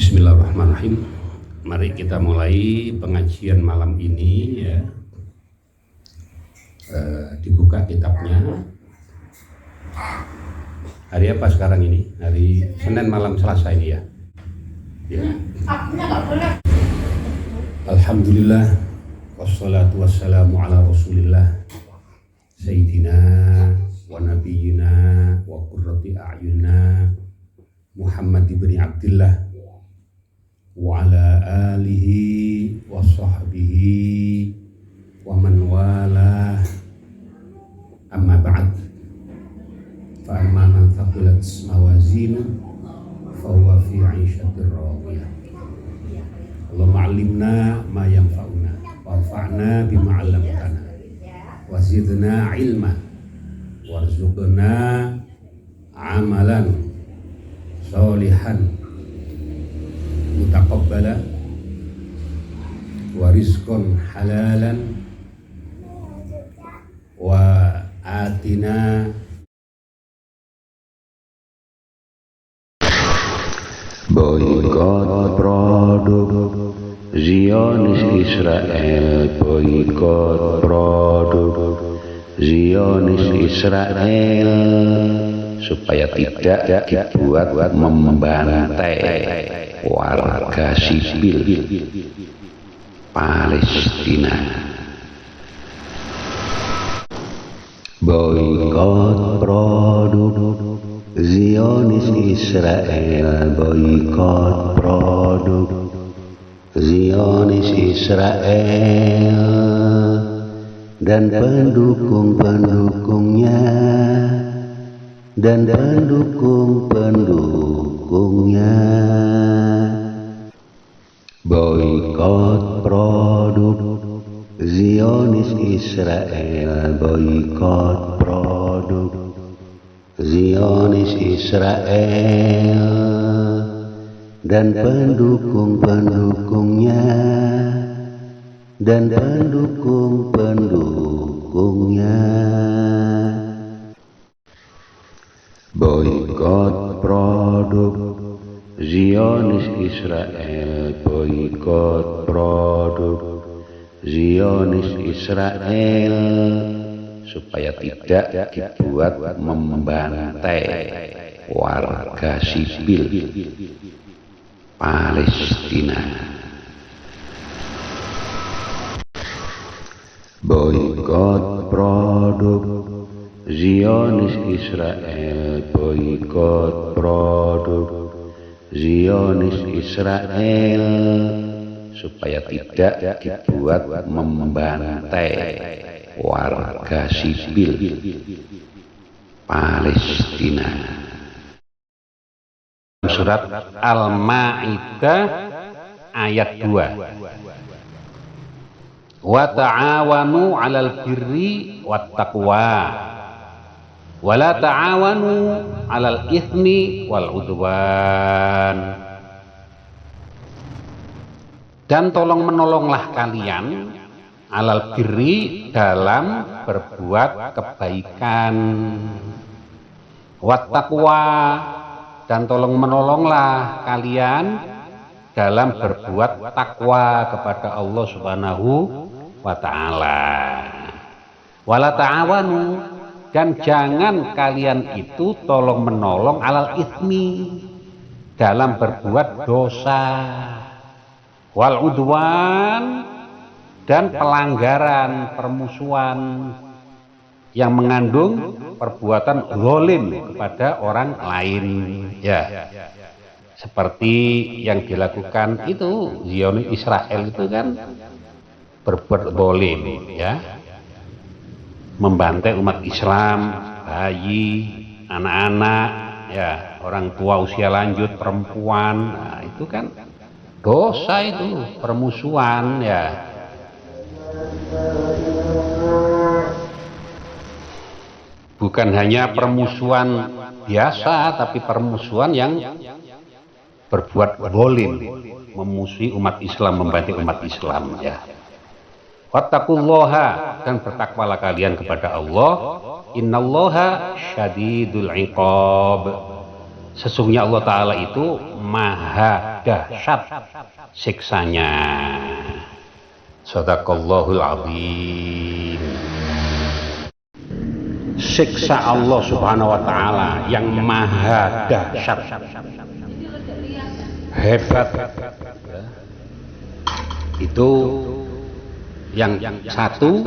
Bismillahirrahmanirrahim. Mari kita mulai pengajian malam ini ya. Dibuka kitabnya. Hari apa sekarang ini? Hari Senin malam Selasa ini ya. Alhamdulillah wassalatu wassalamu ala Rasulillah Sayyidina wa nabiyyina wa qurrati a'yunna Muhammad ibn Abdillah wa ala alihi wa sahbihi wa man wala, amma ba'd. Fa amma man thaqulat mawazinu fa huwa fi 'ishatir radiyah. Allahumma 'allimna ma yanfa'una warfa'na bima 'allamtana wa zidna 'ilma warzuqna amalan sholihan mutaqabbala wa rizqan halalan wa atina boykot produk Zionis Israel, boykot produk Zionis Israel supaya tidak dibuat membantai warga sipil Palestina. Boykot produk Zionis Israel, boykot produk Zionis Israel dan pendukung-pendukungnya dan pendukung-pendukungnya. Boykot produk Zionis Israel, boykot produk Zionis Israel dan pendukung-pendukungnya dan pendukung-pendukungnya. Boykot produk Zionis Israel, boykot produk Zionis Israel supaya tidak dibuat membantai warga sipil Palestina. Boykot produk Zionis Israel, boykot produk Zionis Israel supaya tidak dibuat membantai warga sipil Palestina. Surat Al-Ma'idah ayat 2. Wa ta'awanu 'alal birri wat taqwa wa la ta'awanu 'alal itsmi wal 'udwan. Dan tolong menolonglah kalian 'alal birri dalam berbuat kebaikan, wat taqwa dan tolong menolonglah kalian dalam berbuat takwa kepada Allah Subhanahu wa ta'ala. Wala ta'awanu dan jangan kalian itu tolong menolong alal itsmi dalam berbuat dosa, wal udwan dan pelanggaran, permusuhan yang mengandung perbuatan zalim kepada orang lain ya, seperti yang dilakukan itu Zionis Israel itu kan berbuat zalim ya, membantai umat Islam, bayi, anak-anak ya, orang tua usia lanjut, perempuan. Nah, itu kan dosa, itu permusuhan ya. Bukan hanya permusuhan biasa, tapi permusuhan yang berbuat zalim, memusuhi umat Islam, membantai umat Islam ya. Wattaqullaha dan bertakwalah kalian kepada Allah. Innallaha syadidul iqab. Sesungguhnya Allah Ta'ala itu maha dahsyat siksanya. Shadaqallahul azim. Siksa Allah Subhanahu wa Ta'ala yang maha dahsyat, hebat, itu yang satu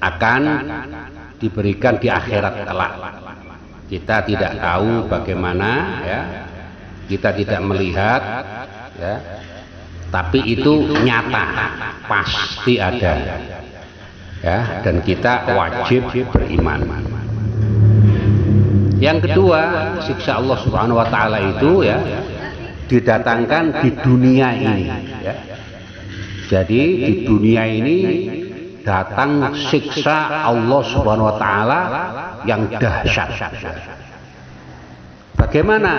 akan diberikan di akhirat kelak. Kita tidak tahu bagaimana, ya, kita tidak melihat, ya, tapi itu nyata, pasti ada, ya, dan kita wajib beriman. Yang kedua, siksa Allah Subhanahu wa Ta'ala itu, ya, didatangkan di dunia ini, ya. Jadi di dunia ini datang siksa Allah Subhanahu wa Ta'ala yang dahsyat. Bagaimana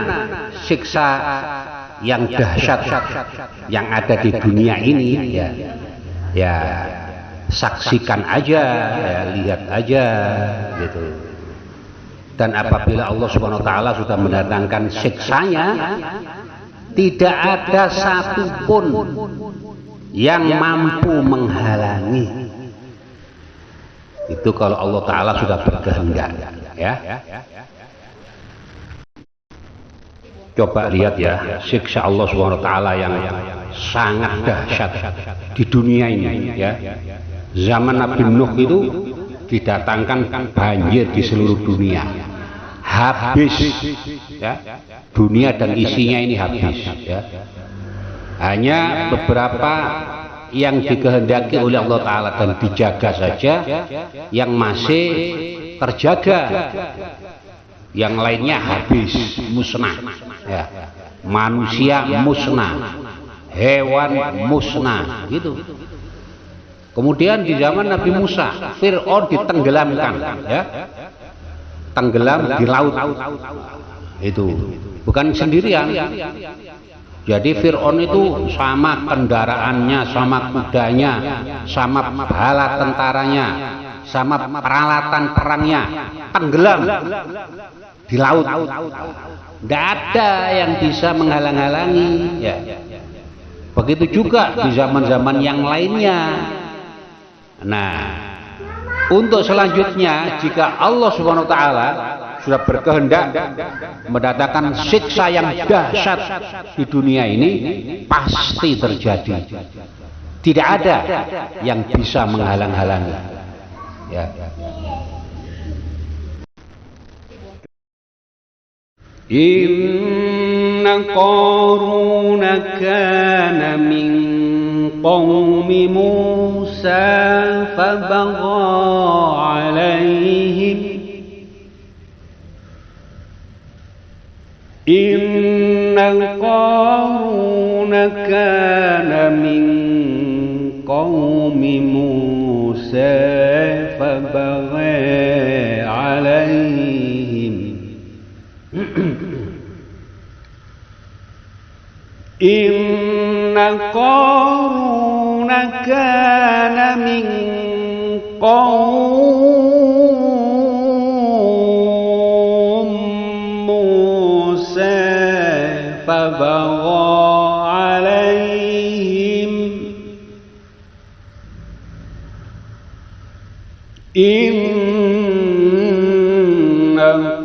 siksa yang dahsyat yang ada di dunia ini, ya, ya saksikan aja, ya, lihat aja gitu. Dan apabila Allah Subhanahu wa Ta'ala sudah mendatangkan siksanya, tidak ada satupun yang mampu menghalangi. Itu kalau Allah Ta'ala sudah berkehendak, ya. Coba lihat, ya, siksa Allah Subhanahu wa Ta'ala yang sangat dahsyat di dunia ini, ya. Zaman Nabi Nuh itu didatangkan banjir di seluruh dunia, habis, ya, dunia dan isinya ini habis, ya. Hanya beberapa yang dikehendaki oleh Allah Ta'ala dan dijaga saja yang masih terjaga, yang lainnya habis, musnah, ya. Manusia musnah, hewan musnah, gitu. Kemudian di zaman Nabi Musa, Fir'aun ditenggelamkan, ya, tenggelam di laut. Itu bukan sendirian. Jadi Fir'aun itu sama kendaraannya, sama kudanya, sama bala tentaranya, sama peralatan perangnya, tenggelam di laut. Tidak ada yang bisa menghalang-halangi, ya. Begitu juga di zaman-zaman yang lainnya. Nah, untuk selanjutnya, jika Allah Subhanahu wa Ta'ala sudah berkehendak mendatangkan siksa yang dahsyat di dunia ini, pasti terjadi. Tidak ada yang bisa menghalang-halangi, ya. Inna Qaruna kana min qaumi Musa fabagha alaihim. Inna Qaruna kana min qaumi Musa fabagha alaihim. Inna Qaruna kana min qaum Musa fabagha alaihim. Inna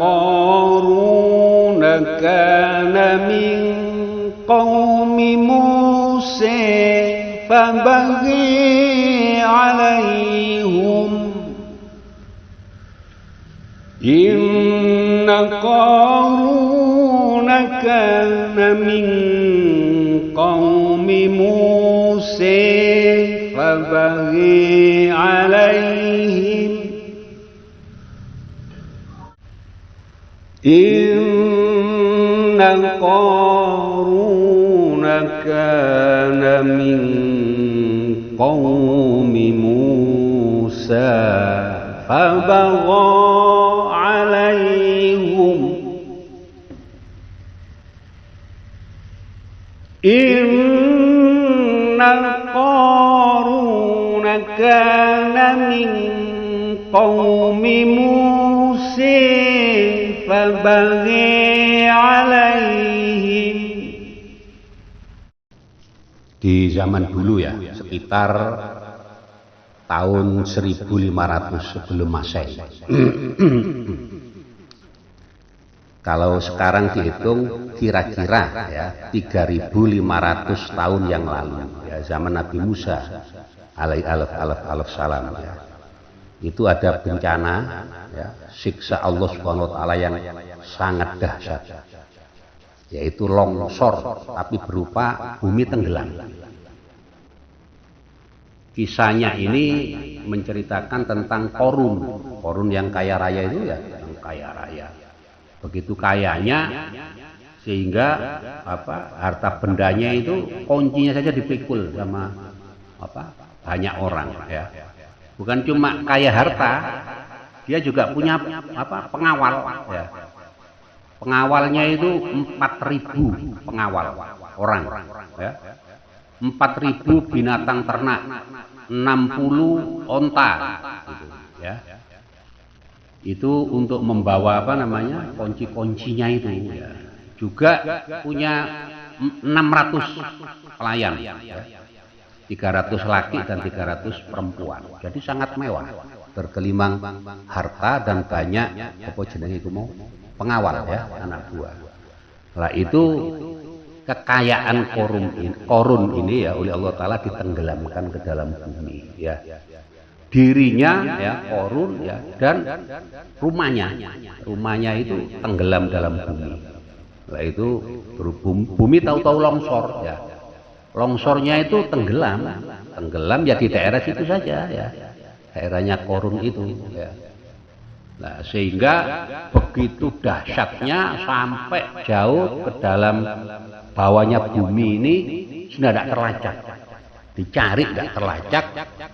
Qaruna kana min qaumi Musa fabaghi alaihim. Inna Qaruna kana min qaumi Musa fabaghi alaihim. Inna Qaruna kana min qaumi Musa fabagha alaihim. Inna Qaruna kana min qaumi Musa بغي عليهم. Di zaman dulu ya, sekitar tahun 1500 sebelum Masehi. Kalau sekarang dihitung kira-kira ya 3500 tahun yang lalu ya, zaman Nabi Musa alaihi salam ya. Itu ada bencana ya, siksa Allah Subhanahu wa taala yang sangat dahsyat, yaitu longsor tapi berupa bumi tenggelam. Kisahnya ini menceritakan tentang Korun yang kaya raya itu ya, yang kaya raya. Begitu kayanya sehingga harta bendanya itu kuncinya saja dipikul sama banyak orang ya. Bukan cuma kaya harta, dia juga punya pengawal ya. Pengawalnya itu 4.000 pengawal orang ya. 4.000 binatang ternak, 60 onta gitu, ya. Itu untuk membawa kunci-kuncinya itu ya. Juga punya 600 pelayan ya. 300 laki dan 300 perempuan. Jadi sangat mewah, bergelimang harta dan banyak pengawal ya, anak buah. Lah itu kekayaan Korun ini ya oleh Allah Ta'ala ditenggelamkan ke dalam bumi ya. Dirinya ya Korun ya, dan rumahnya itu tenggelam dalam bumi. Lah itu bumi tahu-tahu longsor ya. Longsornya itu tenggelam ya di daerah situ saja ya, daerahnya Korun itu ya. Nah, sehingga begitu dahsyatnya sampai jauh ke dalam bawahnya bumi ini sudah tidak terlacak, dicari tidak terlacak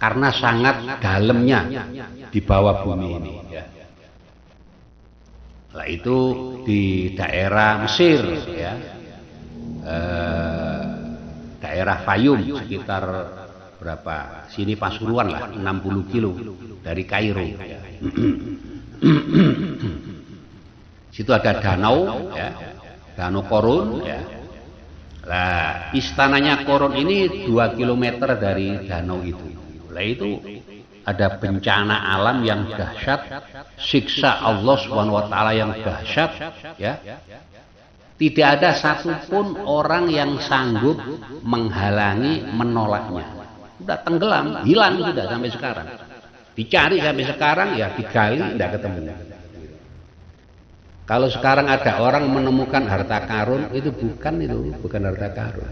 karena sangat dalamnya di bawah bumi ini ya. Nah, itu di daerah Mesir ya, daerah Fayum sekitar berapa sini Pasuruan lah, 60 kilo dari Kairo ya. Situ ada danau ya, danau Korun ya. Lah istananya Korun ini 2 km dari danau itu. Lah itu ada bencana alam yang dahsyat, siksa Allah Subhanahu wa taala yang dahsyat ya. Tidak ada satupun orang yang sanggup menghalangi, menolaknya. Sudah tenggelam, hilang sudah sampai sekarang. Dicari sampai sekarang ya, digali tidak ketemu. Kalau sekarang ada orang menemukan harta karun, itu bukan harta karun.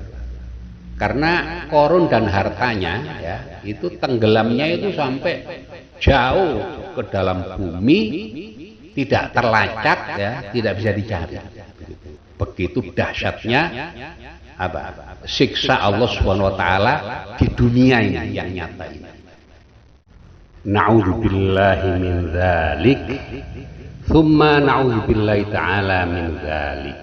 Karena Korun dan hartanya ya, itu tenggelamnya itu sampai jauh ke dalam bumi, tidak terlacak ya, tidak bisa dicari. Begitu dahsyatnya siksa Allah Subhanahu wa taala di dunia ini yang nyata ini. Na'udzubillahi min dzalik, tsumma na'udzubillahi ta'ala min dzalik.